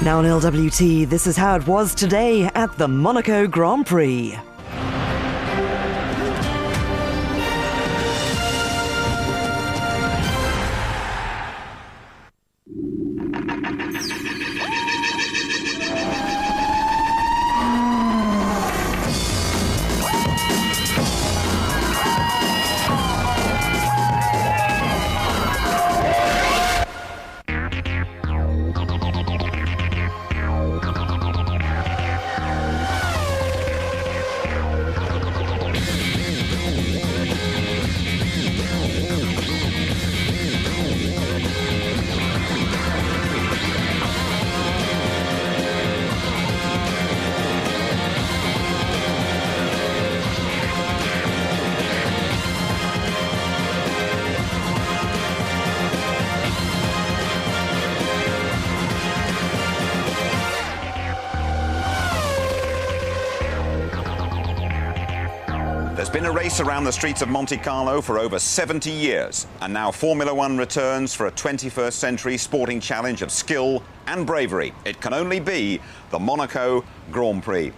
Now on LWT, this is how it was today at the Monaco Grand Prix. There's been a race around the streets of Monte Carlo for over 70 years, and now Formula One returns for a 21st century sporting challenge of skill and bravery. It can only be the Monaco Grand Prix.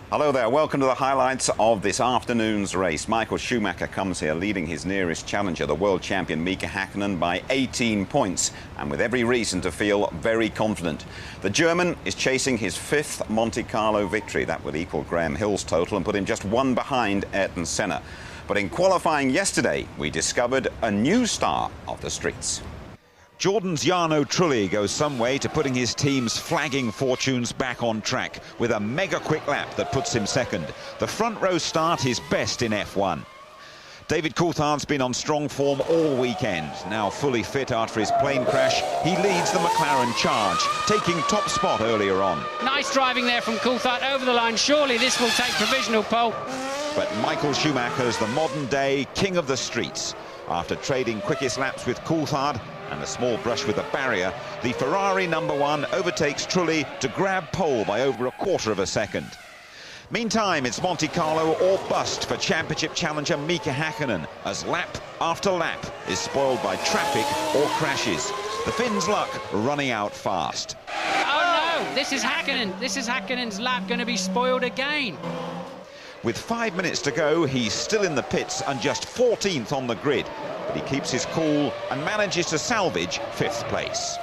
Hello there, welcome to the highlights of this afternoon's race. Michael Schumacher comes here leading his nearest challenger, the world champion Mika Häkkinen, by 18 points, and with every reason to feel very confident. The German is chasing his 5th Monte Carlo victory. That would equal Graham Hill's total and put him just one behind Ayrton Senna. But in qualifying yesterday, we discovered a new star of the streets. Jordan's Jarno Trulli goes some way to putting his team's flagging fortunes back on track with a mega quick lap that puts him second. The front row start is best in F1. David Coulthard's been on strong form all weekend. Now fully fit after his plane crash, he leads the McLaren charge, taking top spot earlier on. Nice driving there from Coulthard over the line. Surely this will take provisional pole. But Michael Schumacher's the modern-day king of the streets. After trading quickest laps with Coulthard and a small brush with the barrier, the Ferrari #1 overtakes Trulli to grab pole by over a quarter of a second. Meantime, it's Monte Carlo or bust for championship challenger Mika Häkkinen, as lap after lap is spoiled by traffic or crashes. The Finn's luck running out fast. Oh no, this is Häkkinen. This is Häkkinen's lap going to be spoiled again. With 5 minutes to go, he's still in the pits and just 14th on the grid. But he keeps his cool and manages to salvage 5th place.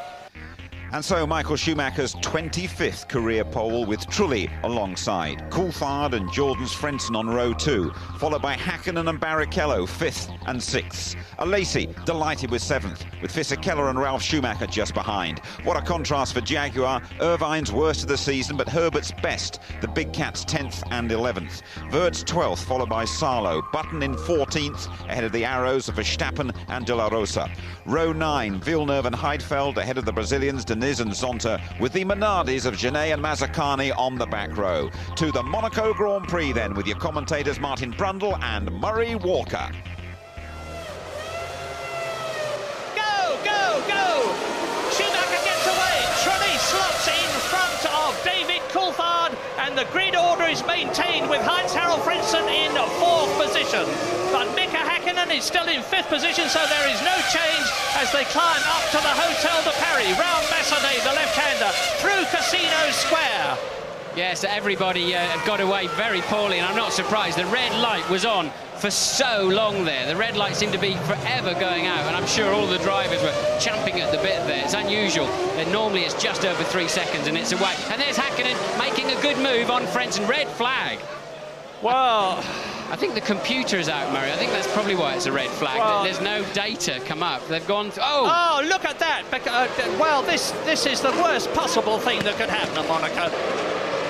And so Michael Schumacher's 25th career pole with Trulli alongside. Coulthard and Jordan's Frentzen on row 2, followed by Häkkinen and Barrichello 5th and 6th. Alesi delighted with 7th, with Fisichella and Ralf Schumacher just behind. What a contrast for Jaguar. Irvine's worst of the season, but Herbert's best. The Big Cats 10th and 11th. Vert's 12th, followed by Salo. Button in 14th, ahead of the Arrows of Verstappen and De La Rosa. Row 9, Villeneuve and Heidfeld ahead of the Brazilians Diniz and Zonta, with the Minardis of Genet and Mazzacani on the back row. To the Monaco Grand Prix then, with your commentators Martin Brundle and Murray Walker. Go, go, go! Schumacher gets away. Trulli slots in front of David Coulthard, and the grid order is maintained with Heinz-Harald Frentzen in 4th position. But Mika Häkkinen is still in 5th position, so there is no change as they climb up to the Hotel de Paris, round Massenet, the left-hander, through Casino Square. Yes, everybody got away very poorly, and I'm not surprised. The red light was on for so long there. The red light seemed to be forever going out, and I'm sure all the drivers were champing at the bit there. It's unusual. And normally it's just over 3 seconds and it's away. And there's Häkkinen making a good move on Frentzen. Red flag. Well, I think the computer is out, Murray. I think that's probably why it's a red flag. Well, there's no data come up. They've gone... Oh, look at that. Well, this is the worst possible thing that could happen at Monaco.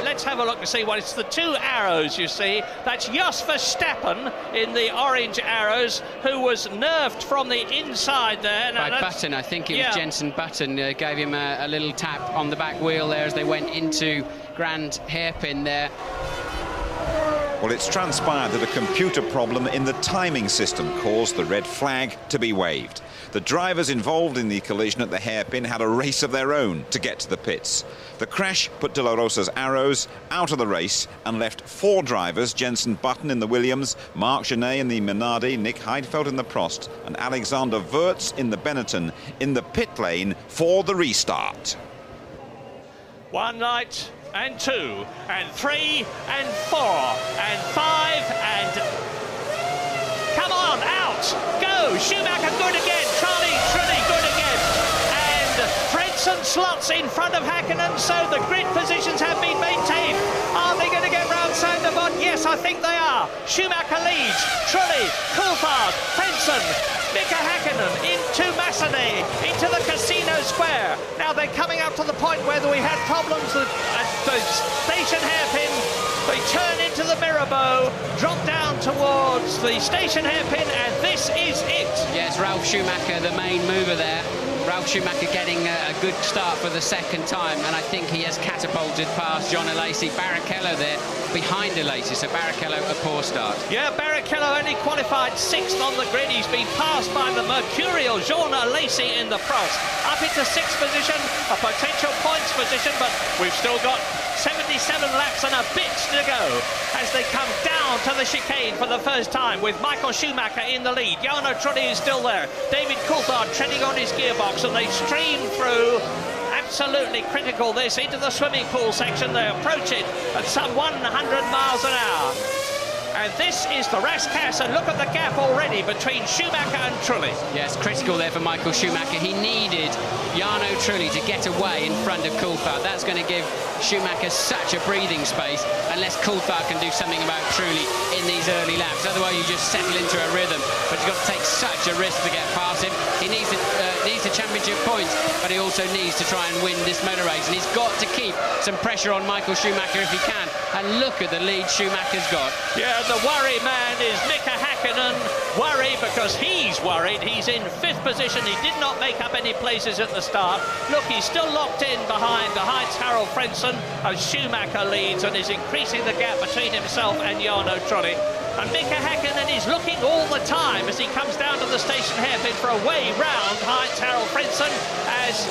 Let's have a look to see what it's the 2 arrows, you see. That's Jos Verstappen in the orange arrows, who was nerfed from the inside there. By Button, I think it was Jenson Button gave him a little tap on the back wheel there as they went into Grand Hairpin there. Well, it's transpired that a computer problem in the timing system caused the red flag to be waved. The drivers involved in the collision at the hairpin had a race of their own to get to the pits. The crash put De La Rosa's Arrows out of the race and left 4 drivers, Jenson Button in the Williams, Marc Genet in the Minardi, Nick Heidfeld in the Prost and Alexander Wurz in the Benetton, in the pit lane for the restart. 1 light, and 2, and 3, and 4, and 5, and... Come on, out! Go! Schumacher good again. Charlie Trilly good again. And Frentzen slots in front of Häkkinen, so the grid positions have been maintained. Are they going to get round Sandervot? Yes, I think they are. Schumacher leads. Trilly, Coulthard, Frentzen, Mika Häkkinen into Massenet, into the Casino Square. Now they're coming up to the point where we had problems at the station hairpin. They turn into the Mirabeau, drop down towards the station hairpin, and this is it. Yes, Ralf Schumacher, the main mover there. Ralf Schumacher getting a good start for the second time, and I think he has catapulted past John Alesi. Barrichello there behind Alesi, so Barrichello a poor start. Yeah, Barrichello only qualified 6th on the grid. He's been passed by the mercurial Jean Alesi in the Prost. Up into 6th position, a potential points position, but we've still got 77 laps and a bit to go as they come down to the chicane for the first time with Michael Schumacher in the lead. Jarno Trulli is still there. David Coulthard treading on his gearbox, and they stream through. Absolutely critical this into the swimming pool section. They approach it at some 100 miles an hour. And this is the Rascasse, and look at the gap already between Schumacher and Trulli. Yes, critical there for Michael Schumacher. He needed Jarno Trulli to get away in front of Coulthard. That's going to give Schumacher such a breathing space, unless Coulthard can do something about Trulli in these early laps. Otherwise, you just settle into a rhythm. But he's got to take such a risk to get past him. He needs the championship points, but he also needs to try and win this motor race. And he's got to keep some pressure on Michael Schumacher if he can. And look at the lead Schumacher's got. Yeah, the worry man is Mika Häkkinen. Worry because he's worried. He's in 5th position. He did not make up any places at the start. Look, he's still locked in behind the Heinz-Harald Frentzen as Schumacher leads and is increasing the gap between himself and Jarno Trulli. And Mika Häkkinen is looking all the time as he comes down to the station hairpin for a way round Heinz-Harald Frentzen as...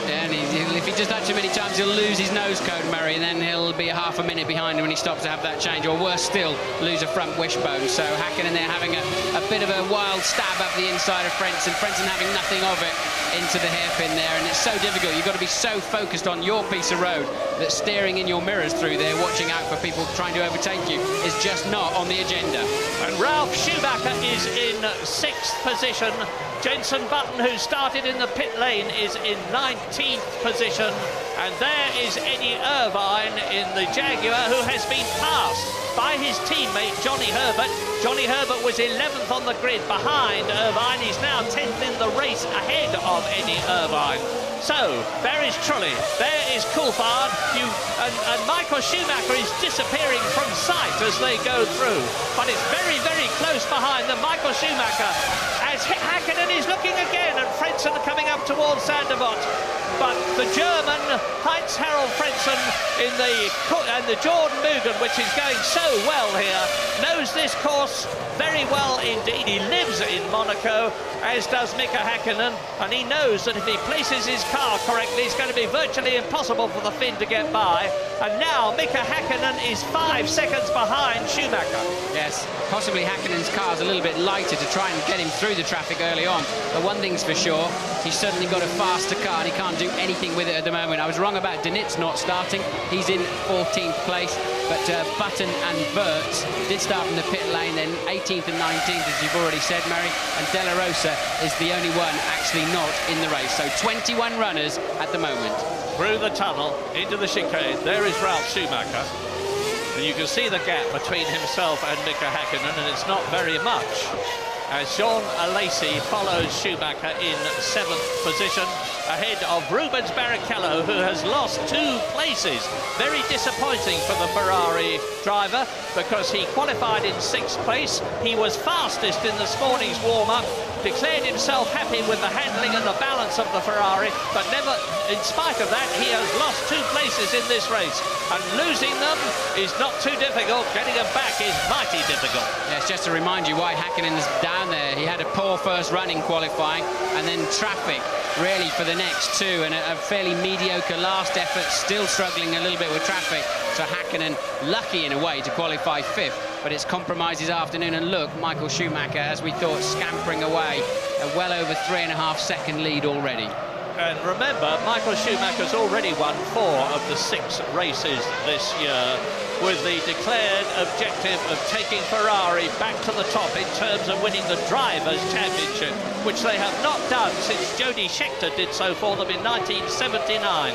And if he does that too many times, he'll lose his nose cone, Murray, and then he'll be a half a minute behind when he stops to have that change, or worse still, lose a front wishbone. So Häkkinen there having a bit of a wild stab up the inside of Frentzen having nothing of it into the hairpin there, and it's so difficult. You've got to be so focused on your piece of road that staring in your mirrors through there, watching out for people trying to overtake you, is just not on the agenda. And Ralf Schumacher is in 6th position. Jenson Button, who started in the pit lane, is in 19th position. And there is Eddie Irvine in the Jaguar, who has been passed by his teammate Johnny Herbert. Johnny Herbert was 11th on the grid behind Irvine. He's now 10th in the race ahead of Eddie Irvine. So, there is Trulli, there is Coulthard, and Michael Schumacher is disappearing from sight as they go through. But it's very, very close behind them. Michael Schumacher, as Häkkinen is looking again, and Frentzen coming up towards Sandervot. But the German Heinz-Harald Frentzen and the Jordan Mugen, which is going so well here, knows this course very well indeed. He lives in Monaco, as does Mika Häkkinen, and he knows that if he places his car correctly, it's going to be virtually impossible for the Finn to get by. And now Mika Häkkinen is 5 seconds behind Schumacher. Yes, possibly Häkkinen's car's a little bit lighter to try and get him through the traffic early on. But one thing's for sure, he's certainly got a faster car and he can't do anything with it at the moment. I was wrong about Denitz not starting. He's in 14th place, but Button and Wirtz did start from the pit lane, then 18th and 19th, as you've already said, Mary, and De La Rosa is the only one actually not in the race. So 21 runners at the moment. Through the tunnel, into the chicane, there is Ralf Schumacher. And you can see the gap between himself and Mika Häkkinen, and it's not very much. As Jean Alesi follows Schumacher in 7th position, ahead of Rubens Barrichello, who has lost 2 places. Very disappointing for the Ferrari driver, because he qualified in 6th place. He was fastest in this morning's warm-up, declared himself happy with the handling and the balance of the Ferrari, but never, in spite of that, he has lost 2 places in this race. And losing them is not too difficult. Getting them back is mighty difficult. Yes, just to remind you why Häkkinen is down there. He had a poor first run in qualifying, and then traffic really for the next 2, and a fairly mediocre last effort, still struggling a little bit with traffic. So Häkkinen lucky in a way to qualify 5th, but it's compromised his afternoon. And look, Michael Schumacher, as we thought, scampering away, a well over 3.5 second lead already. And remember, Michael Schumacher's already won 4 of the 6 races this year, with the declared objective of taking Ferrari back to the top in terms of winning the Drivers' Championship, which they have not done since Jody Scheckter did so for them in 1979.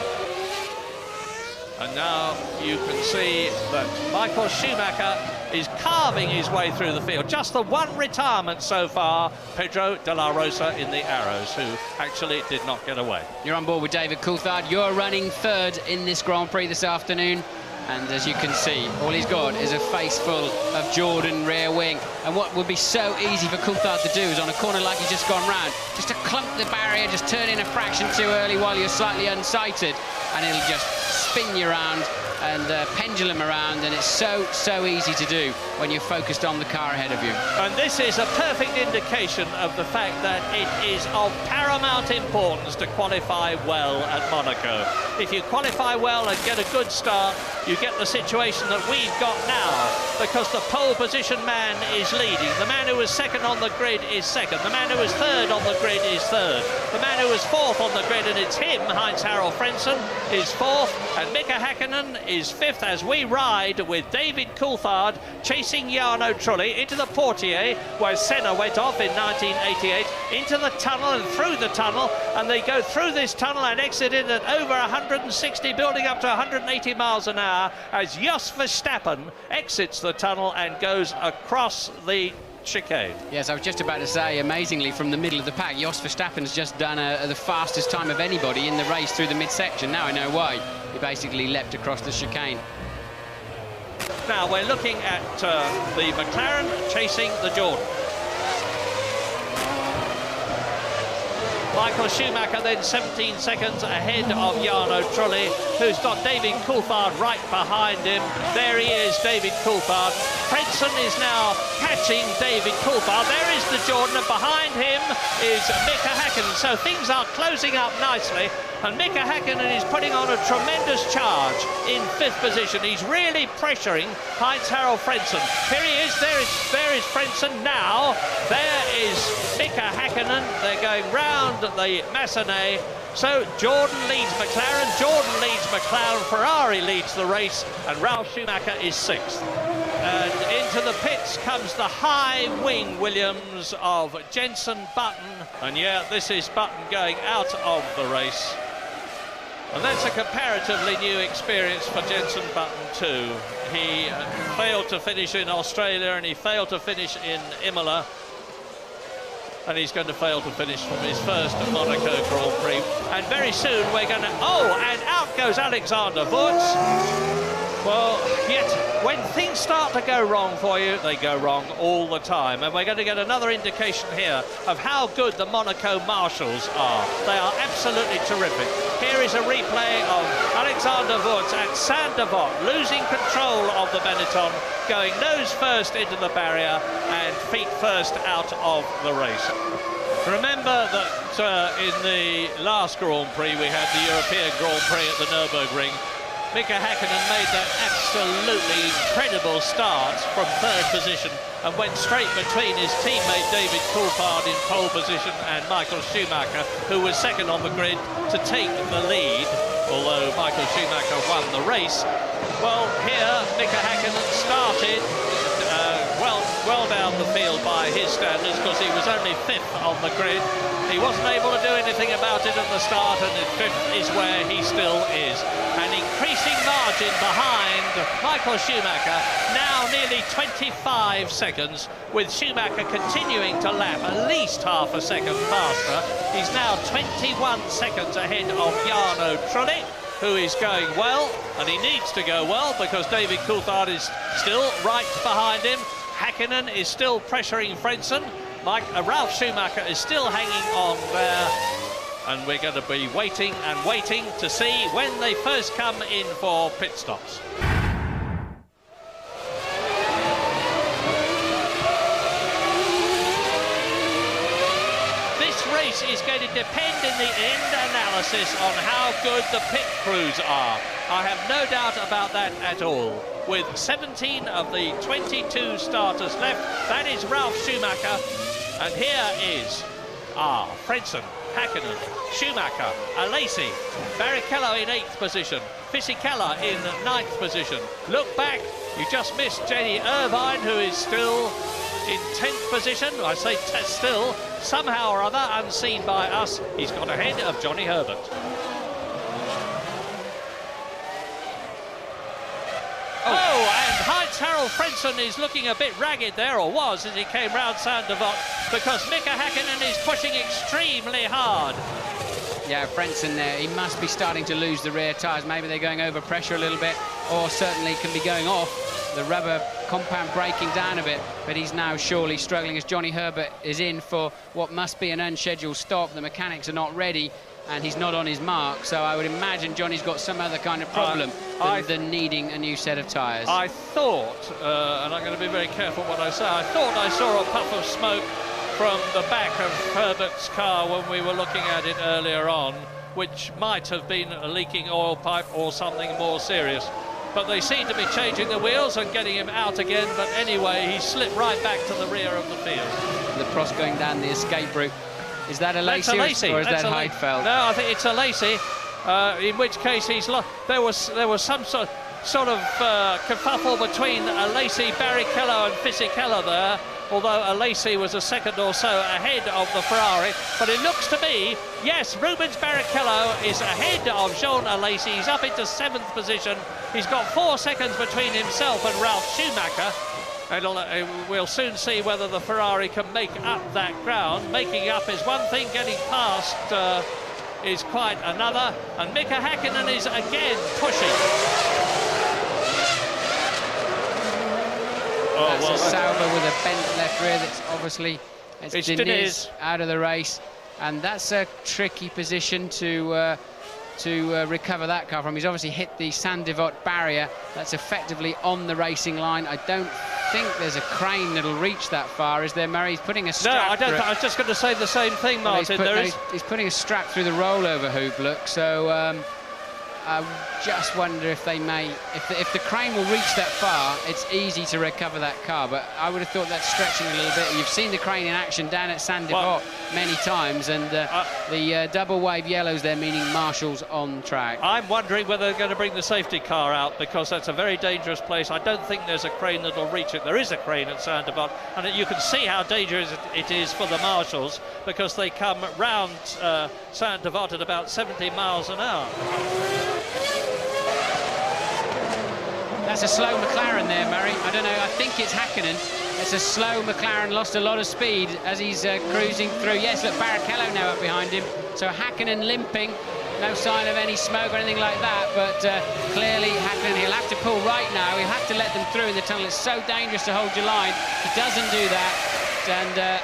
And now you can see that Michael Schumacher is carving his way through the field. Just the one retirement so far, Pedro de la Rosa in the Arrows, who actually did not get away. You're on board with David Coulthard. You're running third in this Grand Prix this afternoon. And as you can see, all he's got is a face full of Jordan rear wing. And what would be so easy for Coulthard to do is on a corner like he's just gone round, just to clump the barrier, just turn in a fraction too early while you're slightly unsighted, and it'll just spin you around and pendulum around, and it's so easy to do when you're focused on the car ahead of you. And this is a perfect indication of the fact that it is of paramount importance to qualify well at Monaco. If you qualify well and get a good start, you get the situation that we've got now, because the pole position man is leading. The man who was second on the grid is second. The man who was third on the grid is third. The man who was fourth on the grid, and it's him, Heinz-Harald Frentzen, is fourth, and Mika Häkkinen is fifth, as we ride with David Coulthard chasing Jarno Trulli into the Portier, where Senna went off in 1988, into the tunnel and through the tunnel, and they go through this tunnel and exit it at over 160, building up to 180 miles an hour, as Jos Verstappen exits the tunnel and goes across the chicane. Yes, I was just about to say, amazingly, from the middle of the pack, Jos Verstappen's just done the fastest time of anybody in the race through the midsection. Now I know why. He basically leapt across the chicane. Now we're looking at the McLaren chasing the Jordan. Michael Schumacher then 17 seconds ahead of Jarno Trulli, who's got David Coulthard right behind him. There he is, David Coulthard. Frentzen is now catching David Coulthard. There is the Jordan, and behind him is Mika Häkkinen. So things are closing up nicely, and Mika Häkkinen is putting on a tremendous charge in 5th position. He's really pressuring Heinz-Harald Frentzen. Here he is, there is Frentzen now. There is Mika Häkkinen. They're going round the Massenet. So Jordan leads McLaren, Jordan leads McLaren, Ferrari leads the race, and Ralf Schumacher is 6th. And into the pits comes the high-wing Williams of Jenson Button. And yeah, this is Button going out of the race. And that's a comparatively new experience for Jenson Button too. He failed to finish in Australia, and he failed to finish in Imola. And he's going to fail to finish from his first Monaco Grand Prix. And very soon we're going to... Oh, and out goes Alexander Wurz. Well, yet when things start to go wrong for you, they go wrong all the time. And we're going to get another indication here of how good the Monaco marshals are. They are absolutely terrific. Here is a replay of Alexander Wurz at Saint-Devote, losing control of the Benetton, going nose first into the barrier and feet first out of the race. Remember that in the last Grand Prix, we had the European Grand Prix at the Nürburgring. Mika Häkkinen made that absolutely incredible start from 3rd position and went straight between his teammate David Coulthard in pole position and Michael Schumacher, who was 2nd on the grid, to take the lead, although Michael Schumacher won the race. Well, here Mika Häkkinen started well down the field by his standards, because he was only 5th on the grid. He wasn't able to do anything about it at the start, and 5th is where he still is. An increasing margin behind Michael Schumacher, now nearly 25 seconds, with Schumacher continuing to lap at least half a second faster. He's now 21 seconds ahead of Jarno Trulli, who is going well, and he needs to go well because David Coulthard is still right behind him. Häkkinen is still pressuring Frentzen. Ralf Schumacher is still hanging on there. And we're going to be waiting and waiting to see when they first come in for pit stops. This race is going to depend in the end analysis on how good the pit crews are. I have no doubt about that at all. With 17 of the 22 starters left, that is Ralf Schumacher. And here is Frentzen, Hakkinen, Schumacher, Alesi, Barrichello in 8th position, Fisichella in 9th position. Look back, you just missed Jenny Irvine, who is still in 10th position. I say still, somehow or other, unseen by us, he's got ahead of Johnny Herbert. Oh, and Heinz Harald Frentzen is looking a bit ragged there, or was, as he came round Saint-Devote, because Mika Hakkinen is pushing extremely hard. Yeah, Frentzen there, he must be starting to lose the rear tyres. Maybe they're going over pressure a little bit, or certainly can be going off. The rubber compound breaking down a bit, but he's now surely struggling as Johnny Herbert is in for what must be an unscheduled stop. The mechanics are not ready, and he's not on his mark, so I would imagine Johnny's got some other kind of problem than needing a new set of tyres. I thought, and I'm going to be very careful what I say, I thought I saw a puff of smoke from the back of Herbert's car when we were looking at it earlier on, which might have been a leaking oil pipe or something more serious. But they seem to be changing the wheels and getting him out again, but anyway, he slipped right back to the rear of the field. The Prost going down the escape route. Is that Alesi or is that Heidfeld? No, I think it's Alesi, in which case he's lost. There was some sort of kerfuffle between Alesi, Barrichello and Fisichella there, although Alesi was a second or so ahead of the Ferrari. But it looks to me, yes, Rubens Barrichello is ahead of Jean Alesi. He's up into 7th position. He's got 4 seconds between himself and Ralf Schumacher. And we'll soon see whether the Ferrari can make up that ground. Making up is one thing, getting past is quite another. And Mika Hakkinen is again pushing. That's a Sauber with a bent left rear. That's obviously it's Diniz out of the race, and that's a tricky position to recover that car from. He's obviously hit the Saint-Devote barrier. That's effectively on the racing line. I don't think there's a crane that'll reach that far, is there, Murray? He's putting a strap. No, I don't. I was just going to say the same thing, Martin. He's putting a strap through the rollover hoop. Look, so. I just wonder if they may, if the crane will reach that far, it's easy to recover that car. But I would have thought that's stretching a little bit. You've seen the crane in action down at Saint-Devote many times, and the double wave yellows there, meaning Marshall's on track. I'm wondering whether they're going to bring the safety car out, because that's a very dangerous place. I don't think there's a crane that'll reach it. There is a crane at Saint-Devote, and you can see how dangerous it is for the Marshalls, because they come round Saint-Devote at about 70 miles an hour. That's a slow McLaren there, Murray. I don't know, I think it's Hakkinen. It's a slow McLaren, lost a lot of speed as he's cruising through. Yes, look, Barrichello now up behind him. So Hakkinen limping, no sign of any smoke or anything like that, but clearly Hakkinen, he'll have to pull right now. He'll have to let them through in the tunnel. It's so dangerous to hold your line. He doesn't do that. And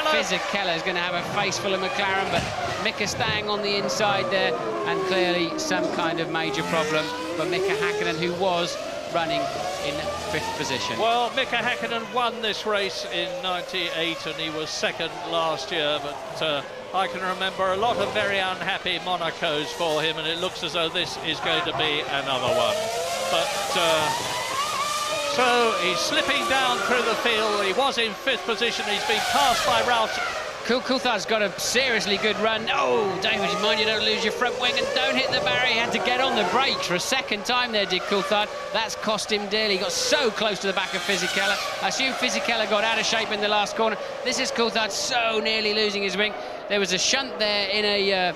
Fisichella is going to have a face full of McLaren, but Mika staying on the inside there, and clearly some kind of major problem for Mika Hakkinen, who was running in 5th position. Well, Mika Hakkinen won this race in '98, and he was 2nd last year, but I can remember a lot of very unhappy Monacos for him, and it looks as though this is going to be another one. But so he's slipping down through the field. He was in 5th position. He's been passed by Ralf. Coulthard's got a seriously good run. Oh, David, mind you don't lose your front wing and don't hit the barrier. He had to get on the brakes for a second time there, did Coulthard. That's cost him dearly. He got so close to the back of Fisichella. I assume Fisichella got out of shape in the last corner. This is Coulthard so nearly losing his wing. There was a shunt there in a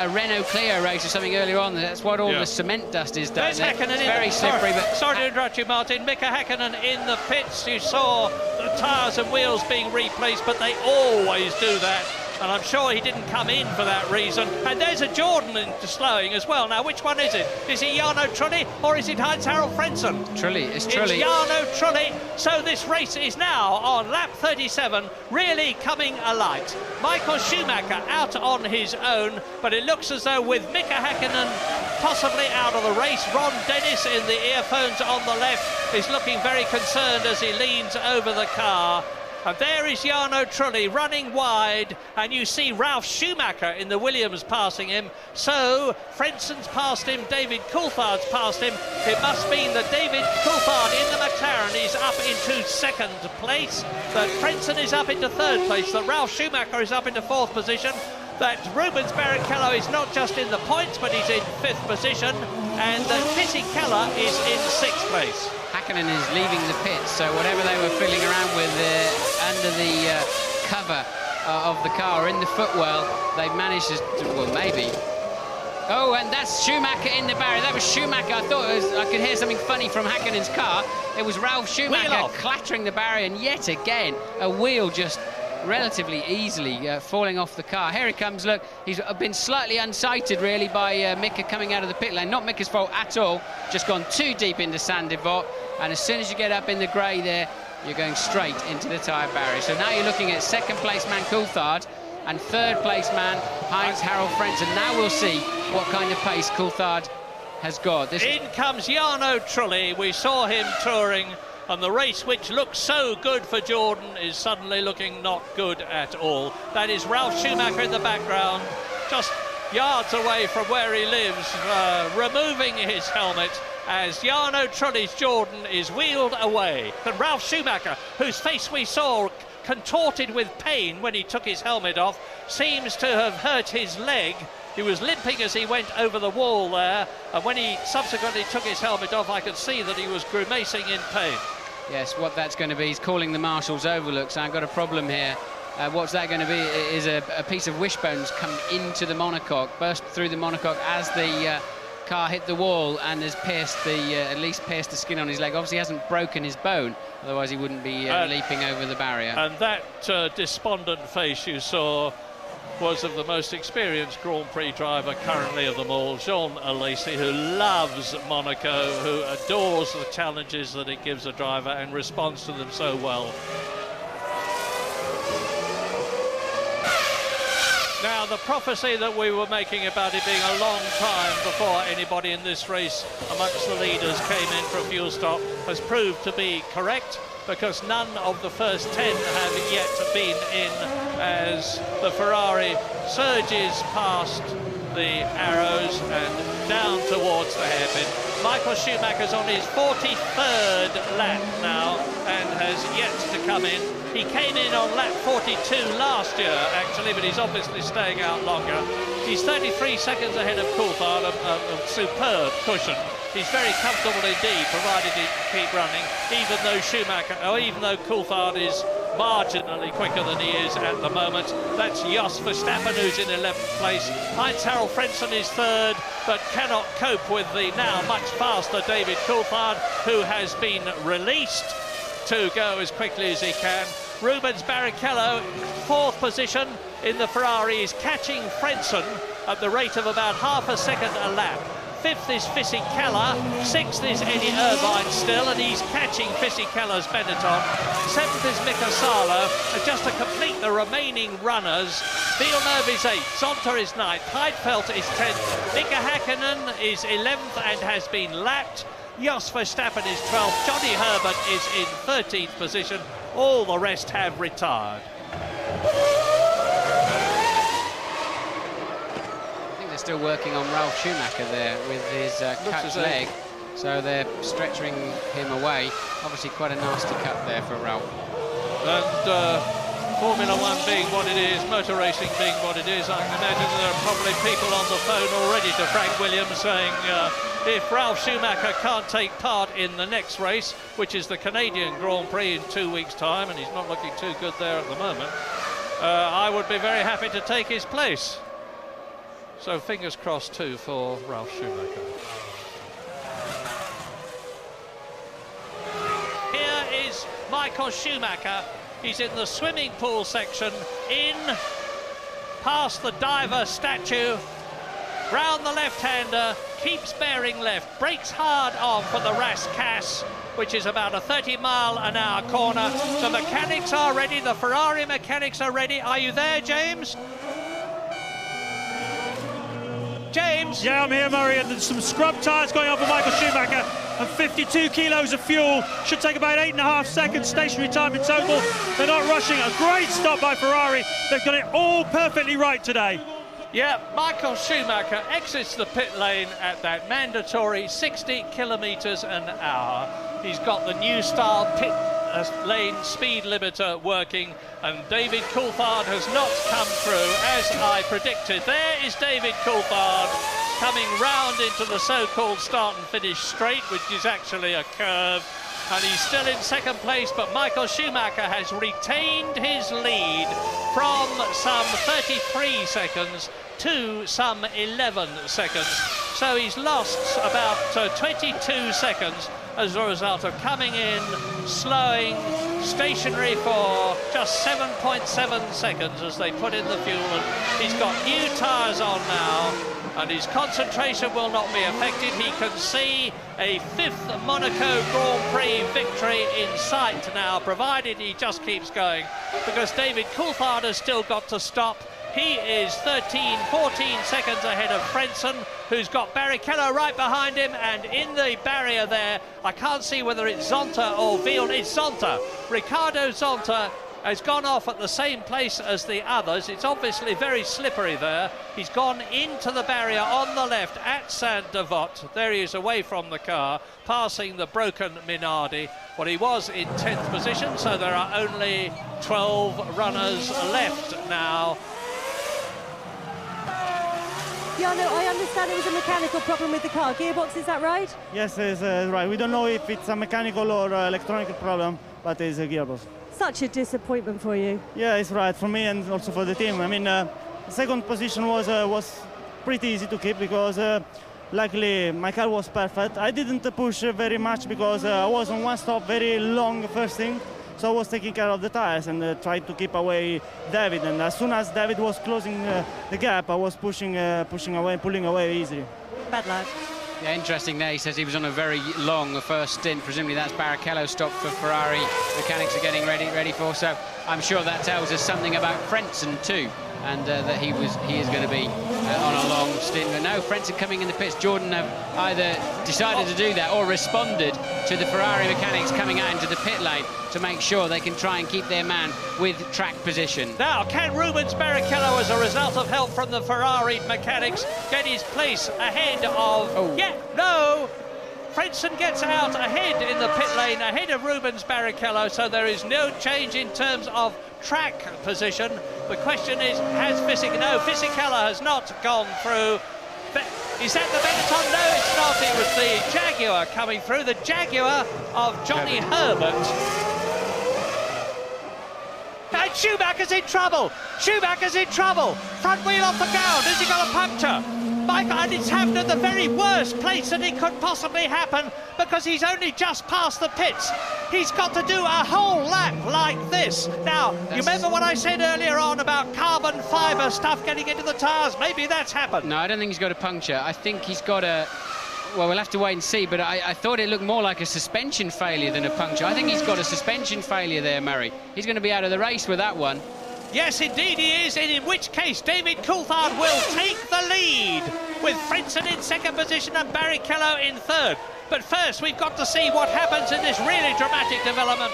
Renault Clio race or something earlier on. That's what all the cement dust is down there. It's very slippery. Sorry to interrupt you, Martin. Mika Hakkinen in the pits. You saw the tyres and wheels being replaced, but they always do that. And I'm sure he didn't come in for that reason. And there's a Jordan into slowing as well. Now, which one is it? Is it Jarno Trulli or is it Heinz Harald Frentzen? Trulli, it's Trulli. It's Jarno Trulli. So this race is now on lap 37, really coming alight. Michael Schumacher out on his own, but it looks as though with Mika Hakkinen possibly out of the race, Ron Dennis in the earphones on the left is looking very concerned as he leans over the car. And there is Jarno Trulli running wide, and you see Ralf Schumacher in the Williams passing him. So Frentzen's passed him, David Coulthard's passed him. It must mean that David Coulthard in the McLaren is up into 2nd place, that Frentzen is up into 3rd place, that Ralf Schumacher is up into 4th position. that Rubens Barrichello is not just in the points, but he's in 5th position, and that Fisichella is in 6th place. Hakkinen is leaving the pits, so whatever they were fiddling around with under the cover of the car, or in the footwell, they've managed to, well, maybe. Oh, and that's Schumacher in the barrier. That was Schumacher. I thought I could hear something funny from Hakkinen's car. It was Ralf Schumacher clattering the barrier, and yet again, a wheel just relatively easily falling off the car. Here he comes, look, he's been slightly unsighted really by Mika coming out of the pit lane. Not Mika's fault at all, just gone too deep into Saint-Devote, and as soon as you get up in the grey there, you're going straight into the tyre barrier. So now you're looking at 2nd place man Coulthard and 3rd place man Heinz-Harald Frentzen. Now we'll see what kind of pace Coulthard has got. In comes Jarno Trulli. We saw him touring, and the race which looked so good for Jordan is suddenly looking not good at all. That is Ralf Schumacher in the background, just yards away from where he lives, removing his helmet as Jarno Trulli's Jordan is wheeled away. And Ralf Schumacher, whose face we saw contorted with pain when he took his helmet off, seems to have hurt his leg. He was limping as he went over the wall there, and when he subsequently took his helmet off, I could see that he was grimacing in pain. Yes, what that's going to be is calling the marshals over. Look, so I've got a problem here. What's that going to be is a piece of wishbones come into the monocoque, burst through the monocoque as the car hit the wall, and has pierced the at least pierced the skin on his leg. Obviously, he hasn't broken his bone, otherwise he wouldn't be leaping over the barrier. And that despondent face you saw was of the most experienced Grand Prix driver currently of them all, Jean Alesi, who loves Monaco, who adores the challenges that it gives a driver and responds to them so well. Now, the prophecy that we were making about it being a long time before anybody in this race amongst the leaders came in for a fuel stop has proved to be correct, because none of the first 10 have yet been in as the Ferrari surges past the arrows and down towards the hairpin. Michael Schumacher's on his 43rd lap now and has yet to come in. He came in on lap 42 last year, actually, but he's obviously staying out longer. He's 33 seconds ahead of Coulthard, a superb cushion. He's very comfortable indeed, provided he can keep running, even though Coulthard is marginally quicker than he is at the moment. That's Jos Verstappen, who's in 11th place. Heinz-Harald Frentzen is 3rd, but cannot cope with the now much faster David Coulthard, who has been released to go as quickly as he can. Rubens Barrichello, 4th position in the Ferrari, is catching Frentzen at the rate of about half a second a lap. 5th is Fisichella, 6th is Eddie Irvine still, and he's catching Fisichella's Benetton. 7th is Mika Salo, and just to complete the remaining runners, Villeneuve is 8th, Zonta is 9th, Heidfeld is 10th, Mika Hakkinen is 11th and has been lapped. Jos Verstappen is 12th, Johnny Herbert is in 13th position. All the rest have retired. They're still working on Ralf Schumacher there with his cut leg, so they're stretching him away. Obviously quite a nasty cut there for Ralf. And Formula One being what it is, motor racing being what it is, I can imagine there are probably people on the phone already to Frank Williams saying if Ralf Schumacher can't take part in the next race, which is the Canadian Grand Prix in 2 weeks' time, and he's not looking too good there at the moment, I would be very happy to take his place. So fingers crossed too for Ralf Schumacher. Here is Michael Schumacher. He's in the swimming pool section, in past the diver statue, round the left-hander, keeps bearing left, brakes hard on for the Ras Kass, which is about a 30-mile-an-hour corner. The mechanics are ready, the Ferrari mechanics are ready. Are you there, James? James? Yeah, I'm here, Murray, and there's some scrub tyres going on for Michael Schumacher, and 52 kilos of fuel. Should take about 8.5 seconds stationary time in total. They're not rushing. A great stop by Ferrari. They've got it all perfectly right today. Yeah, Michael Schumacher exits the pit lane at that mandatory 60 kilometres an hour. He's got the new style pit lane speed limiter working, and David Coulthard has not come through as I predicted. There is David Coulthard coming round into the so-called start and finish straight, which is actually a curve, and he's still in second place, but Michael Schumacher has retained his lead from some 33 seconds to some 11 seconds. So he's lost about 22 seconds as a result of coming in, slowing, stationary for just 7.7 seconds as they put in the fuel. And he's got new tyres on now, and his concentration will not be affected. He can see a 5th Monaco Grand Prix victory in sight now, provided he just keeps going, because David Coulthard has still got to stop. He is 13, 14 seconds ahead of Frentzen, who's got Barrichello right behind him, and in the barrier there, I can't see whether it's Zonta or Villeneuve. It's Zonta. Ricardo Zonta has gone off at the same place as the others. It's obviously very slippery there. He's gone into the barrier on the left at Saint-Devote. There he is away from the car, passing the broken Minardi. Well, he was in 10th position, so there are only 12 runners left now. Yeah, no, I understand it was a mechanical problem with the car. Gearbox, is that right? Yes, it's right. We don't know if it's a mechanical or electronic problem, but it's a gearbox. Such a disappointment for you. Yeah, it's right for me and also for the team. I mean, second position was pretty easy to keep because luckily my car was perfect. I didn't push very much because I was on one stop, very long first thing. So I was taking care of the tires and tried to keep away David. And as soon as David was closing the gap, I was pushing away, pulling away easily. Bad lad. Yeah, interesting there. He says he was on a very long first stint. Presumably that's Barrichello stopped for Ferrari. Mechanics are getting ready for. So I'm sure that tells us something about Frentzen too, and that he is going to be on a long stint. But no, Frentzen coming in the pits. Jordan have either decided to do that or responded to the Ferrari mechanics coming out into the pit lane to make sure they can try and keep their man with track position. Now, can Rubens Barrichello, as a result of help from the Ferrari mechanics, get his place ahead of... Oh. Yeah, no! Frentzen gets out ahead in the pit lane, ahead of Rubens Barrichello, so there is no change in terms of track position. The question is, has Fisichella has not gone through. Is that the Benetton? No, it's not. It was the Jaguar coming through, the Jaguar of Johnny Herbert. And Schumacher's in trouble. Schumacher's in trouble. Front wheel off the ground. Has he got a puncture? Michael, and it's happened at the very worst place that it could possibly happen, because he's only just past the pits. He's got to do a whole lap like this. Now, you remember what I said earlier on about carbon fibre stuff getting into the tyres? Maybe that's happened. No, I don't think he's got a puncture. I think he's got a... Well, we'll have to wait and see, but I thought it looked more like a suspension failure than a puncture. I think he's got a suspension failure there, Murray. He's going to be out of the race with that one. Yes, indeed he is, and in which case David Coulthard will take the lead, with Frentzen in second position and Barrichello in third. But first, we've got to see what happens in this really dramatic development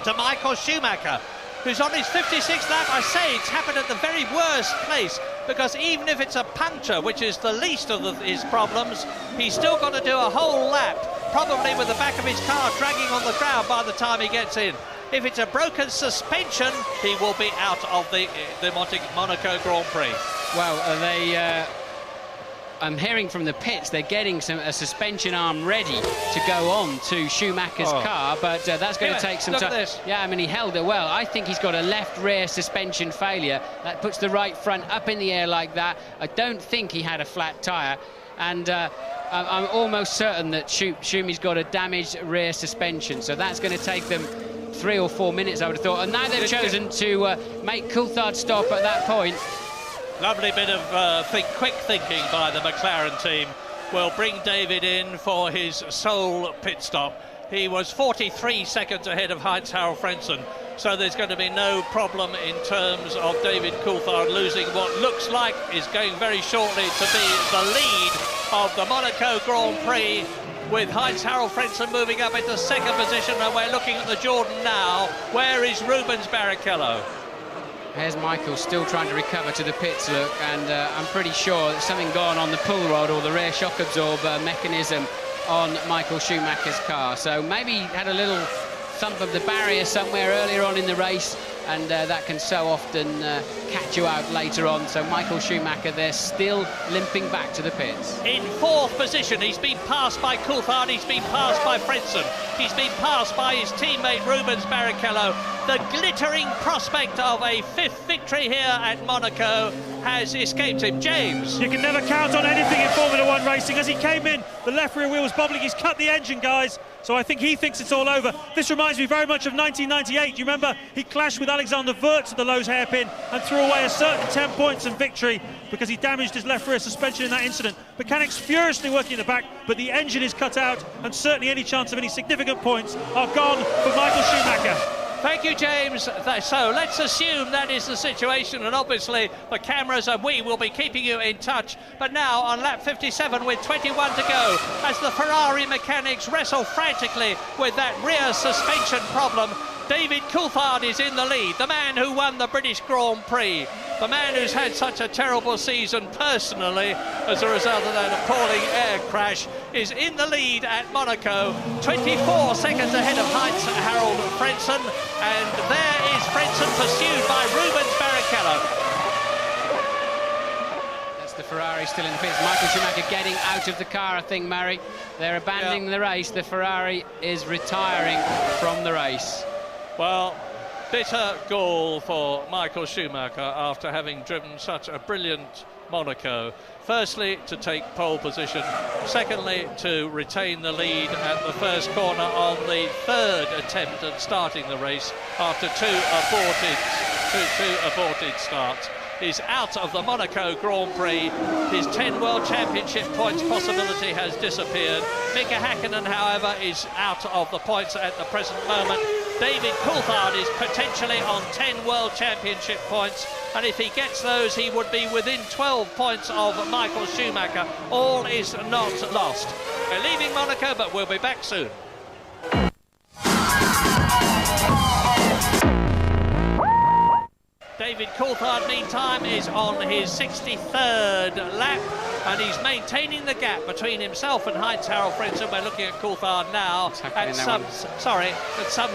to Michael Schumacher, who's on his 56th lap. I say it's happened at the very worst place, because even if it's a puncture, which is the least of his problems, he's still got to do a whole lap, probably with the back of his car dragging on the ground by the time he gets in. If it's a broken suspension, he will be out of the Monaco Grand Prix. Well, I'm hearing from the pits they're getting a suspension arm ready to go on to Schumacher's car, but that's going to take some time. This. Yeah, I mean, he held it well. I think he's got a left rear suspension failure. That puts the right front up in the air like that. I don't think he had a flat tyre, and I'm almost certain that Schumi's got a damaged rear suspension, so that's going to take them 3 or 4 minutes, I would have thought. And now they've chosen to make Coulthard stop at that point. Lovely bit of quick thinking by the McLaren team. Will bring David in for his sole pit stop. He was 43 seconds ahead of Heinz-Harald Frentzen, so there's going to be no problem in terms of David Coulthard losing what looks like is going very shortly to be the lead of the Monaco Grand Prix, with Heinz-Harald Frentzen moving up into second position. And we're looking at the Jordan now. Where is Rubens Barrichello? Here's Michael still trying to recover to the pits, look, and I'm pretty sure there's something gone on the pull rod or the rear shock absorber mechanism on Michael Schumacher's car. So maybe he had a little thump of the barrier somewhere earlier on in the race, and that can so often catch you out later on. So Michael Schumacher, they're still limping back to the pits. In 4th position, he's been passed by Coulthard, he's been passed by Frentzen, he's been passed by his teammate Rubens Barrichello. The glittering prospect of a 5th victory here at Monaco has escaped him. James. You can never count on anything in Formula One racing. As he came in, the left rear wheel was bubbling. He's cut the engine, guys. So I think he thinks it's all over. This reminds me very much of 1998. You remember he clashed with Alexander Wurz at the Lowe's hairpin and threw away a certain 10 points and victory because he damaged his left rear suspension in that incident. Mechanics furiously working in the back, but the engine is cut out, and certainly any chance of any significant points are gone for Michael Schumacher. Thank you, James. So let's assume that is the situation, and obviously the cameras and we will be keeping you in touch. But now on lap 57 with 21 to go, as the Ferrari mechanics wrestle frantically with that rear suspension problem, David Coulthard is in the lead, the man who won the British Grand Prix, the man who's had such a terrible season personally as a result of that appalling air crash, is in the lead at Monaco, 24 seconds ahead of Heinz-Harald Frentzen, and there is Frentzen pursued by Rubens Barrichello. That's the Ferrari still in the pits. Michael Schumacher getting out of the car, I think, Murray. They're abandoning the race. The Ferrari is retiring from the race. Well, bitter goal for Michael Schumacher after having driven such a brilliant Monaco. Firstly, to take pole position. Secondly, to retain the lead at the first corner on the 3rd attempt at starting the race after two aborted starts. He's out of the Monaco Grand Prix. His 10 World Championship points possibility has disappeared. Mika Häkkinen, however, is out of the points at the present moment. David Coulthard is potentially on 10 World Championship points, and if he gets those, he would be within 12 points of Michael Schumacher. All is not lost. We're leaving Monaco, but we'll be back soon. David Coulthard, meantime, is on his 63rd lap, and he's maintaining the gap between himself and Heinz-Harald Frentzen. We're looking at Coulthard now at some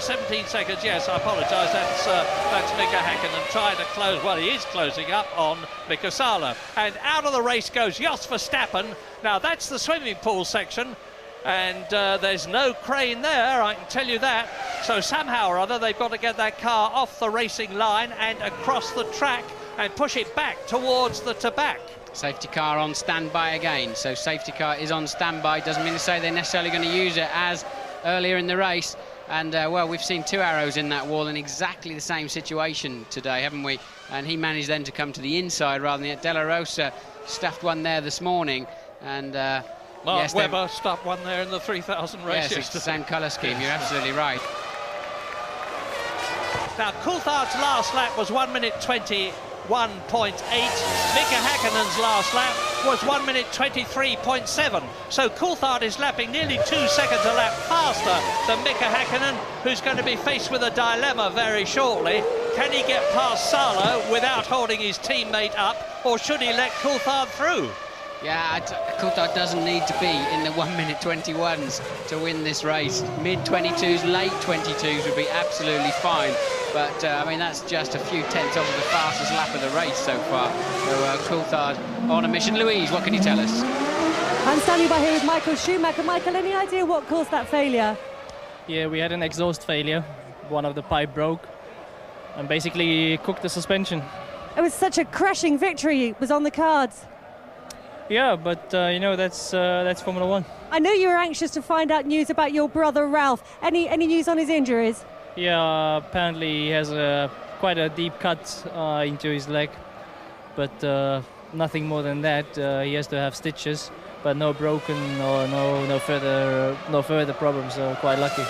17 seconds. Yes, I apologise. That's Mika Häkkinen trying to close. Well, he is closing up on Mika Salo, and out of the race goes Jos Verstappen. Now that's the swimming pool section, and there's no crane there, I can tell you that. So somehow or other they've got to get that car off the racing line and across the track and push it back towards the Tabac. Safety car on standby again. So safety car is on standby. Doesn't mean to say they're necessarily going to use it as earlier in the race. And well, we've seen two arrows in that wall in exactly the same situation today, haven't we? And he managed then to come to the inside rather than De La Rosa stuffed one there this morning. And Mark Webber stuffed one there in the 3000 race. Yes, it's the same colour scheme. You're absolutely right. Now, Coulthard's last lap was 1 minute 21.8. Mika Häkkinen's last lap was 1 minute 23.7. So Coulthard is lapping nearly 2 seconds a lap faster than Mika Häkkinen, who's going to be faced with a dilemma very shortly. Can he get past Salo without holding his teammate up, or should he let Coulthard through? Yeah, Coulthard doesn't need to be in the 1 minute 21s to win this race. Mid-22s, late 22s would be absolutely fine. But, I mean, that's just a few tenths off of the fastest lap of the race so far. So Coulthard on a mission. Louise, what can you tell us? I'm standing by here with Michael Schumacher. Michael, any idea what caused that failure? Yeah, we had an exhaust failure. One of the pipe broke and basically cooked the suspension. It was such a crashing victory. It was on the cards. Yeah, but you know, that's Formula One. I know you were anxious to find out news about your brother Ralph. Any news on his injuries? Yeah, apparently he has quite a deep cut into his leg, but nothing more than that. He has to have stitches, but no broken or no further problems. So quite lucky.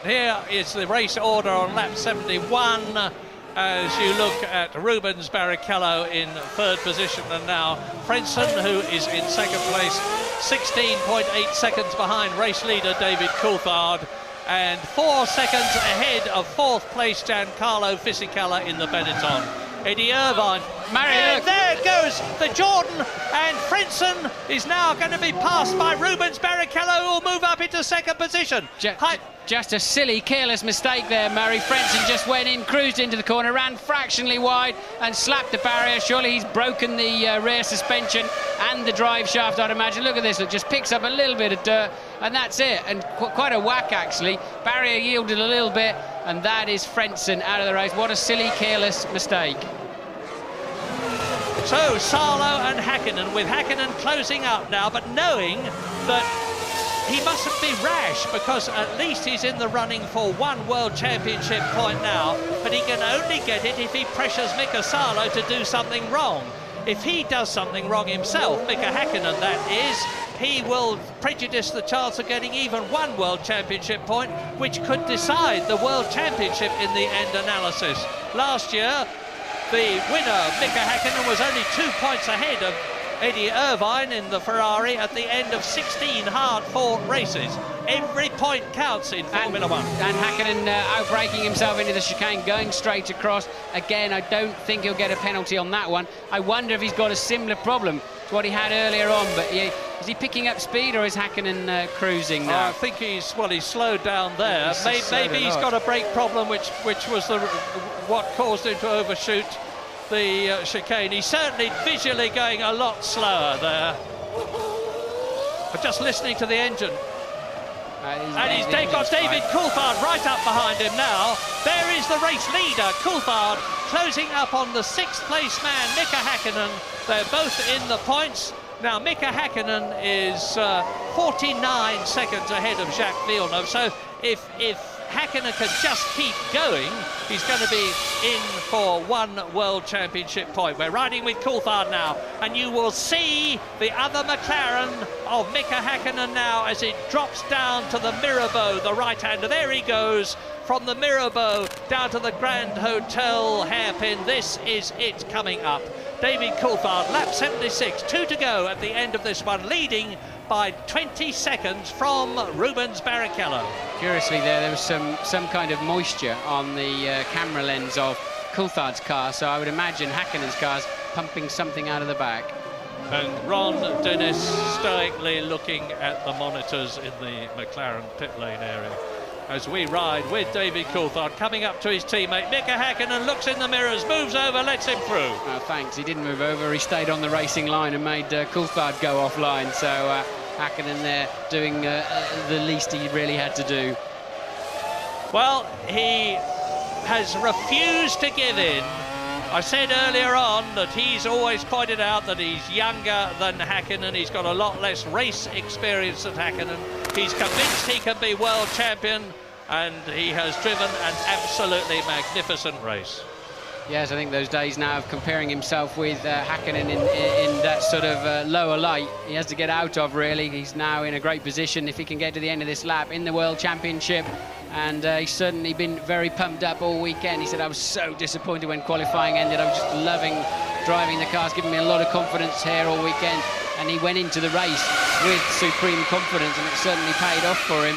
Here is the race order on lap 71. As you look at Rubens Barrichello in third position, and now Frentzen, who is in second place, 16.8 seconds behind race leader David Coulthard, and 4 seconds ahead of fourth place Giancarlo Fisichella in the Benetton. Eddie Irvine. Mary, and look. there goes the Jordan, and Frentzen is now going to be passed by Rubens Barrichello, who will move up into second position. Just a silly, careless mistake there, Murray. Frentzen just went in, cruised into the corner, ran fractionally wide and slapped the barrier. Surely he's broken the rear suspension and the drive shaft, I'd imagine. Look at this, it just picks up a little bit of dirt, and that's it. And quite a whack, actually. Barrier yielded a little bit, and that is Frentzen out of the race. What a silly, careless mistake. So Salo and Hakkinen, with Hakkinen closing up now, but knowing that he mustn't be rash, because at least he's in the running for one World Championship point now, but he can only get it if he pressures Mika Salo to do something wrong. If he does something wrong himself, Mika Hakkinen that is, he will prejudice the chance of getting even one World Championship point, which could decide the World Championship in the end analysis. Last year, the winner, Mika Hakkinen, was only 2 points ahead of Eddie Irvine in the Ferrari at the end of 16 hard-fought races. Every point counts in Formula One. And Hakkinen outbraking himself into the chicane, going straight across. Again, I don't think he'll get a penalty on that one. I wonder if he's got a similar problem to what he had earlier on, but is he picking up speed, or is Hakkinen cruising now? I think he's slowed down there. Maybe he's got a brake problem, which was what caused him to overshoot the chicane. He's certainly visually going a lot slower there. But just listening to the engine. And he's got David Coulthard right up behind him now. There is the race leader, Coulthard, closing up on the 6th place man, Mika Hakkinen. They're both in the points. Now, Mika Hakkinen is 49 seconds ahead of Jacques Villeneuve. So if Hakkinen can just keep going, he's going to be in for one World Championship point. We're riding with Coulthard now, and you will see the other McLaren of Mika Hakkinen now as it drops down to the Mirabeau, the right-hander. There he goes from the Mirabeau down to the Grand Hotel hairpin. This is it coming up. David Coulthard, lap 76, 2 to go at the end of this one, leading by 20 seconds from Rubens Barrichello. Curiously there was some kind of moisture on the camera lens of Coulthard's car, so I would imagine Hakkinen's car's pumping something out of the back. And Ron Dennis stoically looking at the monitors in the McLaren pit lane area as we ride with David Coulthard coming up to his teammate Mika Hakkinen, looks in the mirrors, moves over, lets him through. Oh, thanks, he didn't move over, he stayed on the racing line and made Coulthard go offline, so Hakkinen there doing the least he really had to do. Well, he has refused to give in. I said earlier on that he's always pointed out that he's younger than Hakkinen. He's got a lot less race experience than Hakkinen. He's convinced he can be world champion, and he has driven an absolutely magnificent race. Yes, I think those days now of comparing himself with Hakkinen in that sort of lower light, he has to get out of, really. He's now in a great position if he can get to the end of this lap in the World Championship. And he's certainly been very pumped up all weekend. He said, I was so disappointed when qualifying ended. I was just loving driving the cars, giving me a lot of confidence here all weekend. And he went into the race with supreme confidence, and it certainly paid off for him.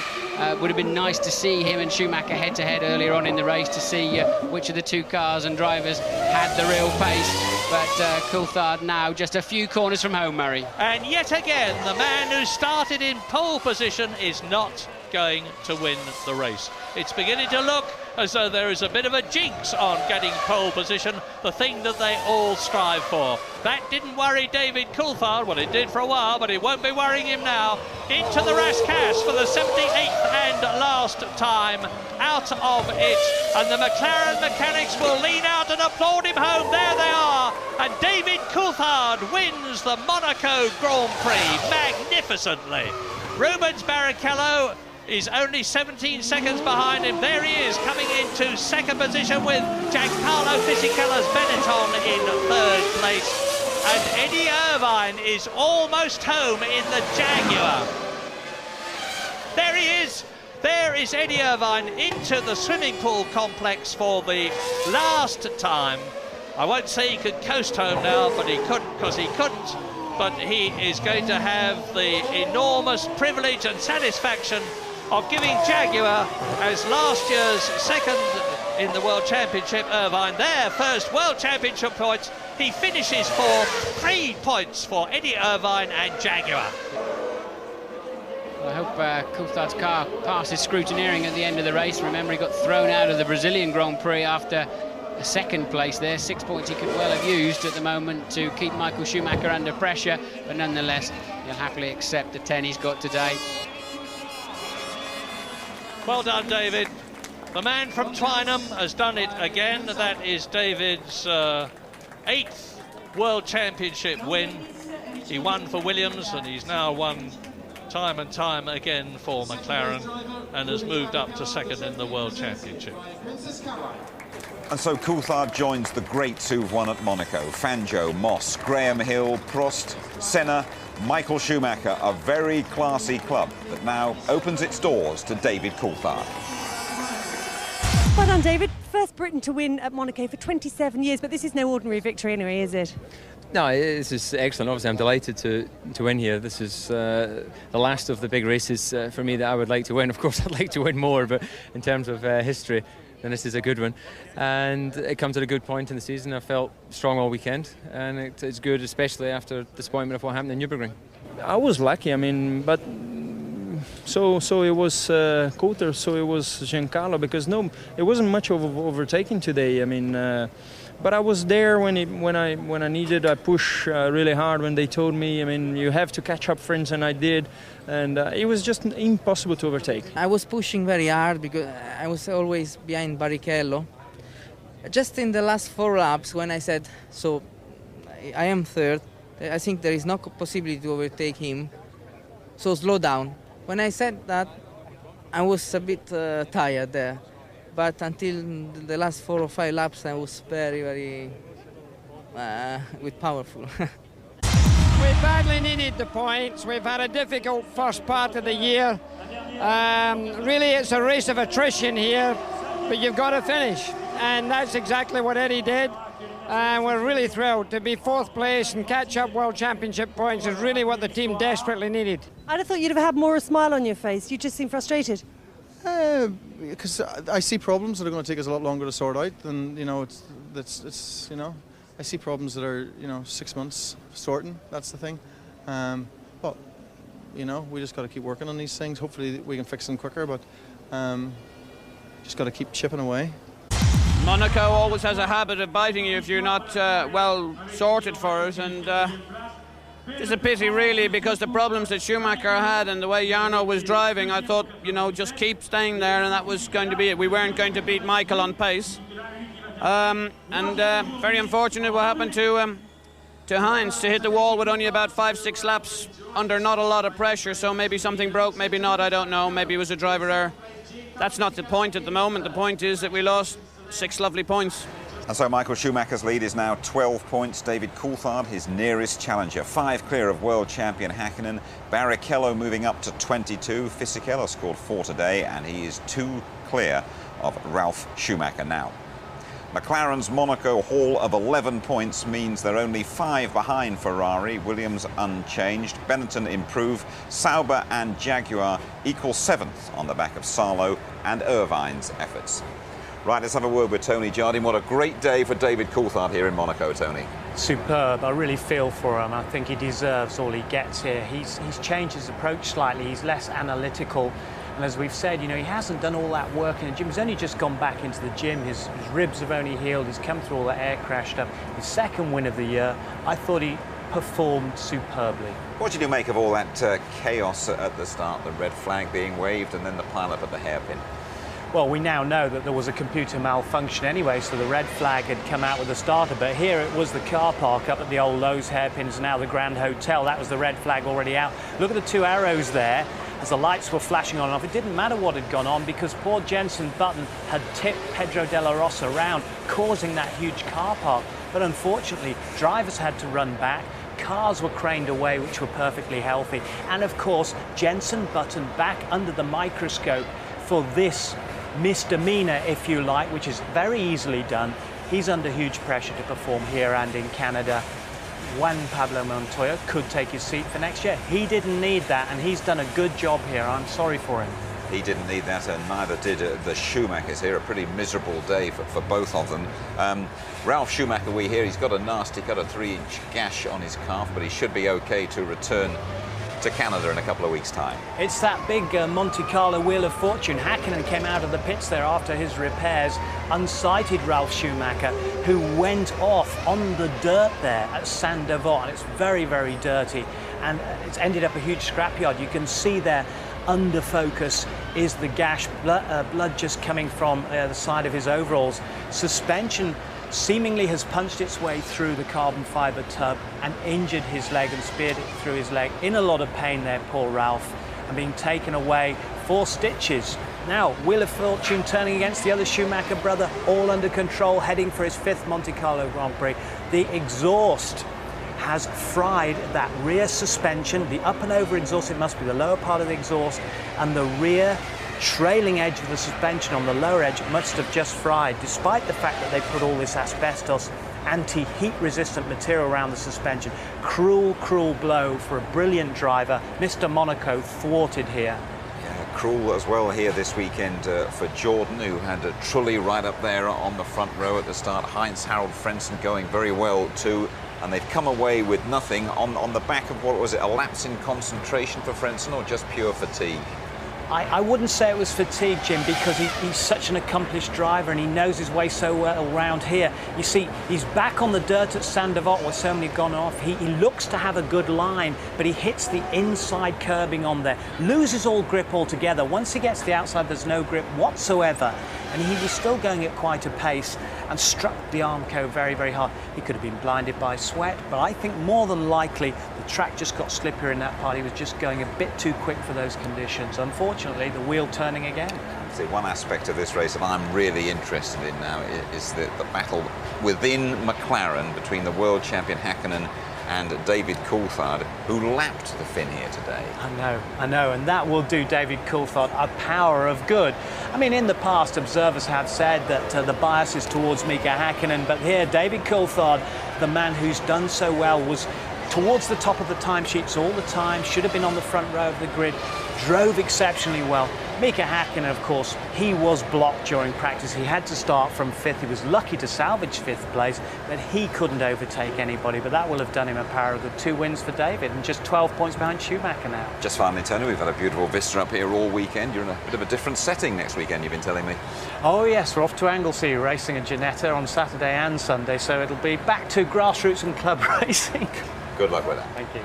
Would have been nice to see him and Schumacher head-to-head earlier on in the race to see which of the two cars and drivers had the real pace. But Coulthard now just a few corners from home, Murray. And yet again, the man who started in pole position is not going to win the race. It's beginning to look as though there is a bit of a jinx on getting pole position, the thing that they all strive for. That didn't worry David Coulthard, well, it did for a while, but it won't be worrying him now. Into the Rascasse for the 78th and last time out of it, and the McLaren mechanics will lean out and applaud him home. There they are, and David Coulthard wins the Monaco Grand Prix magnificently. Rubens Barrichello is only 17 seconds behind him. There he is, coming into second position with Giancarlo Fisichella's Benetton in third place. And Eddie Irvine is almost home in the Jaguar. There he is. There is Eddie Irvine into the swimming pool complex for the last time. I won't say he could coast home now, but he couldn't, because he couldn't. But he is going to have the enormous privilege and satisfaction of giving Jaguar, as last year's second in the World Championship. Irvine, their first World Championship points. He finishes for 3 points for Eddie Irvine and Jaguar. I hope Coulthard's car passes scrutineering at the end of the race. Remember, he got thrown out of the Brazilian Grand Prix after a second place there. 6 points he could well have used at the moment to keep Michael Schumacher under pressure, but nonetheless, he'll happily accept the 10 he's got today. Well done, David. The man from Twynham has done it again. That is David's 8th World Championship win. He won for Williams, and he's now won time and time again for McLaren, and has moved up to 2nd in the World Championship. And so Coulthard joins the greats who've won at Monaco. Fangio, Moss, Graham Hill, Prost, Senna, Michael Schumacher, a very classy club that now opens its doors to David Coulthard. Well done, David. First Briton to win at Monaco for 27 years, but this is no ordinary victory anyway, is it? No, this is excellent. Obviously, I'm delighted to win here. This is the last of the big races for me that I would like to win. Of course, I'd like to win more, but in terms of history, then this is a good one. And it comes at a good point in the season. I felt strong all weekend, and it's good, especially after disappointment of what happened in Nürburgring. I was lucky, I mean, but so it was Coulter, so it was Giancarlo, because no, it wasn't much of overtaking today. I mean. But I was there when I needed. I pushed really hard when they told me, I mean, you have to catch up, friends, and I did. And it was just impossible to overtake. I was pushing very hard because I was always behind Barrichello. Just in the last 4 laps, when I said, so I am 3rd, I think there is no possibility to overtake him, so slow down. When I said that, I was a bit tired there. But until the last 4 or 5 laps, I was very powerful. We badly needed the points. We've had a difficult first part of the year. Really, it's a race of attrition here, but you've got to finish. And that's exactly what Eddie did. And we're really thrilled to be 4th place and catch up World Championship points is really what the team desperately needed. I'd have thought you'd have had more a smile on your face. You just seem frustrated. Because I see problems that are going to take us a lot longer to sort out, and you know, it's you know, I see problems that are 6 months sorting. That's the thing. But you know, we just got to keep working on these things. Hopefully, we can fix them quicker. But just got to keep chipping away. Monaco always has a habit of biting you if you're not well sorted for it, and it's a pity really, because the problems that Schumacher had and the way Jarno was driving, I thought, just keep staying there, and that was going to be it. We weren't going to beat Michael on pace, and very unfortunate what happened to Heinz, to hit the wall with only about 5-6 laps under not a lot of pressure. So maybe something broke, maybe not, I don't know. Maybe it was a driver error. That's not the point at the moment. The point is that we lost 6 lovely points. And so Michael Schumacher's lead is now 12 points. David Coulthard, his nearest challenger, 5 clear of world champion Häkkinen. Barrichello moving up to 22. Fisichella scored 4 today, and he is 2 clear of Ralf Schumacher now. McLaren's Monaco haul of 11 points means they're only 5 behind Ferrari. Williams unchanged. Benetton improve. Sauber and Jaguar equal 7th on the back of Salo and Irvine's efforts. Right, let's have a word with Tony Jardine. What a great day for David Coulthard here in Monaco, Tony. Superb. I really feel for him. I think he deserves all he gets here. He's changed his approach slightly. He's less analytical. And as we've said, he hasn't done all that work in the gym. He's only just gone back into the gym. His ribs have only healed. He's come through all that air crash stuff. His 2nd win of the year. I thought he performed superbly. What did you make of all that chaos at the start? The red flag being waved and then the pile-up at the hairpin? Well, we now know that there was a computer malfunction anyway, so the red flag had come out with the starter, but here it was the car park up at the old Lowe's hairpins, now the Grand Hotel. That was the red flag already out. Look at the 2 arrows there as the lights were flashing on and off. It didn't matter what had gone on because poor Jenson Button had tipped Pedro de la Rosa around, causing that huge car park. But unfortunately, drivers had to run back. Cars were craned away, which were perfectly healthy. And of course, Jenson Button back under the microscope for this misdemeanor, if you like, which is very easily done. He's under huge pressure to perform here and in Canada. Juan Pablo Montoya could take his seat for next year. He didn't need that, and he's done a good job here. I'm sorry for him. He didn't need that, and neither did the Schumachers here. A pretty miserable day for both of them. Ralf Schumacher, we hear he's got a nasty cut, a 3-inch gash on his calf, but he should be okay to return to Canada in a couple of weeks' time. It's that big Monte Carlo Wheel of Fortune. Hakkinen came out of the pits there after his repairs, unsighted Ralf Schumacher, who went off on the dirt there at Saint-Devot. It's very, very dirty, and it's ended up a huge scrapyard. You can see there, under focus, is the gash, blood just coming from the side of his overalls. Suspension seemingly has punched its way through the carbon fibre tub and injured his leg and speared it through his leg. In a lot of pain there, poor Ralph, and being taken away for stitches. Now, Wheel of Fortune turning against the other Schumacher brother, all under control, heading for his 5th Monte Carlo Grand Prix. The exhaust has fried that rear suspension, the up and over exhaust, it must be the lower part of the exhaust, and the rear trailing edge of the suspension on the lower edge must have just fried, despite the fact that they put all this asbestos anti-heat resistant material around the suspension. Cruel, cruel blow for a brilliant driver. Mr. Monaco thwarted here. Yeah, cruel as well here this weekend for Jordan, who had a Trulli right up there on the front row at the start. Heinz-Harald Frentzen going very well too, and they've come away with nothing on the back of, what was it, a lapse in concentration for Frentzen, or just pure fatigue? I wouldn't say it was fatigue, Jim, because he's such an accomplished driver and he knows his way so well around here. You see, he's back on the dirt at Saint-Devot where so many have gone off. He looks to have a good line, but he hits the inside curbing on there, loses all grip altogether. Once he gets to the outside, there's no grip whatsoever. And he was still going at quite a pace and struck the Armco very, very hard. He could have been blinded by sweat, but I think more than likely the track just got slippier in that part. He was just going a bit too quick for those conditions. Unfortunately, the wheel turning again. See, one aspect of this race that I'm really interested in now is the battle within McLaren between the world champion Hakkinen and David Coulthard, who lapped the Finn here today. I know, and that will do David Coulthard a power of good. I mean, in the past, observers have said that the bias is towards Mika Hakkinen, but here, David Coulthard, the man who's done so well, was towards the top of the timesheets all the time, should have been on the front row of the grid, drove exceptionally well. Mika Hakkinen, of course, he was blocked during practice. He had to start from 5th. He was lucky to salvage 5th place, but he couldn't overtake anybody. But that will have done him a power of good. 2 wins for David and just 12 points behind Schumacher now. Just finally, Tony, we've had a beautiful vista up here all weekend. You're in a bit of a different setting next weekend, you've been telling me. Oh yes, we're off to Anglesey racing a Ginetta on Saturday and Sunday, so it'll be back to grassroots and club racing. Good luck with that. Thank you.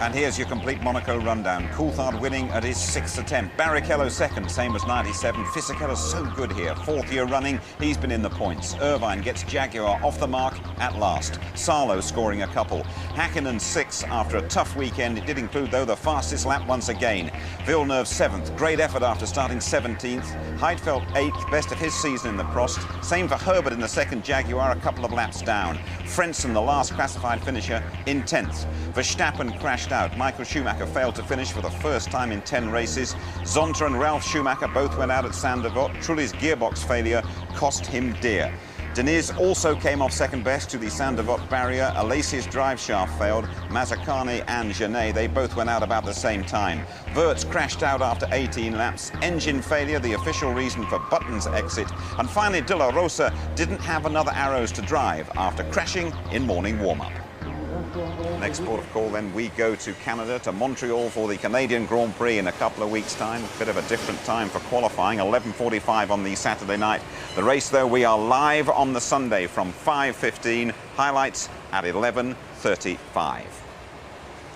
And here's your complete Monaco rundown. Coulthard winning at his 6th attempt. Barrichello second, same as 97. Fisichella's so good here. 4th year running, he's been in the points. Irvine gets Jaguar off the mark at last. Sarlo scoring a couple. Hakkinen 6th after a tough weekend. It did include, though, the fastest lap once again. Villeneuve 7th. Great effort after starting 17th. Heidfeld 8th, best of his season in the Prost. Same for Herbert in the second Jaguar, a couple of laps down. Frentzen, the last classified finisher, in 10th. Verstappen crashed out. Michael Schumacher failed to finish for the first time in 10 races. Zonta and Ralf Schumacher both went out at Saint-Devot. Trulli's gearbox failure cost him dear. Deniz also came off second best to the Saint-Devot barrier. Alesi's drive shaft failed. Mazzacane and Genet, they both went out about the same time. Wirtz crashed out after 18 laps. Engine failure, the official reason for Button's exit. And finally, De La Rosa didn't have another arrows to drive after crashing in morning warm-up. Next port of call, then we go to Canada, to Montreal for the Canadian Grand Prix in a couple of weeks' time. A bit of a different time for qualifying, 11:45 on the Saturday night. The race, though, we are live on the Sunday from 5:15. Highlights at 11:35.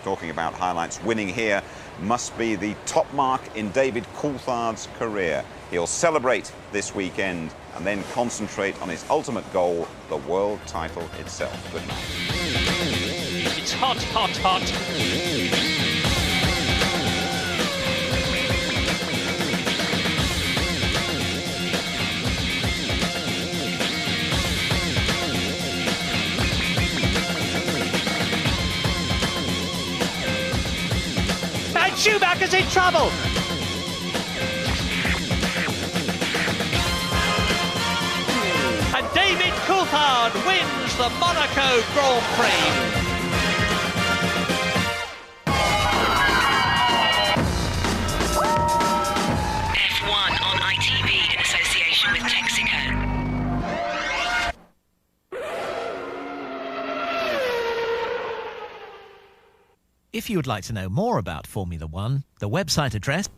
Talking about highlights, winning here must be the top mark in David Coulthard's career. He'll celebrate this weekend and then concentrate on his ultimate goal, the world title itself. Good night. It's hot, hot, hot. And Schumacher's in trouble. And David Coulthard wins the Monaco Grand Prix. If you would like to know more about Formula One, the website address